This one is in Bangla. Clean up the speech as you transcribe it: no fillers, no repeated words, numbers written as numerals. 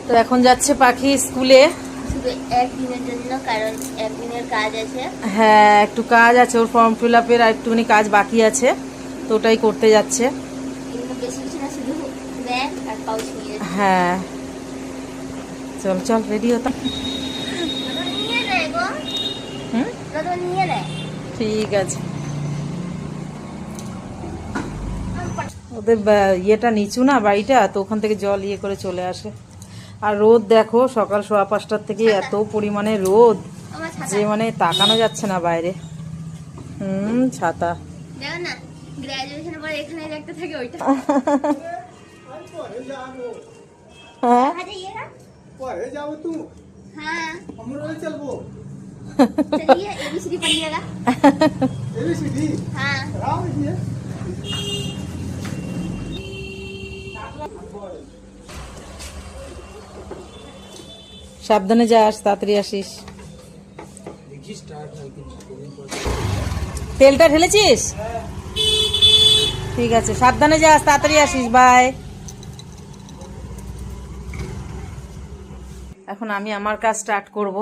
তো এখন যাচ্ছে পাখি স্কুলে, শুধু একদিনের জন্য, কারণ একদিনের কাজ আছে। হ্যাঁ একটু কাজ আছে, ওর ফর্ম ফিল আপের আর একটুখানি কাজ বাকি আছে, তো ওটাই করতে যাচ্ছে। কিন্তু বেশি কিছু না, শুধু ব্যাগ আর পাউচ নিয়ে যাচ্ছে। হ্যাঁ চল চল রেডি হতাম। নিয়ে নেয় গো, হুম দাদা নিয়ে নেয়। ঠিক আছে। ওদের ইয়েটা নিচু না বাড়িটা, তো ওখান থেকে জল ইয়ে করে চলে আসে। আর রোদ দেখো, সকাল 5:15 থেকে এত পরিমাণে রোদ আমার ছাতা যে মানে তাকানো যাচ্ছে না বাইরে। ছাতা দেখো না, গ্রাজুয়েশনের পরে এখানে যে একটা থাকে ওইটা। হ্যাঁ দেখা যায় এরা। पढ़े जाओ तू हाँ हम लोग चलबो चलिए ABCD पढ़िएगा। एबीसीडी हाँ राम जी সাবধানে যাস, তাড়াতাড়ি আসিস। তেলটা ঢেলেছিস? ঠিক আছে, সাবধানে যাস, তাড়াতাড়ি আসিস, বাই। এখন আমি আমার কাজ স্টার্ট করব।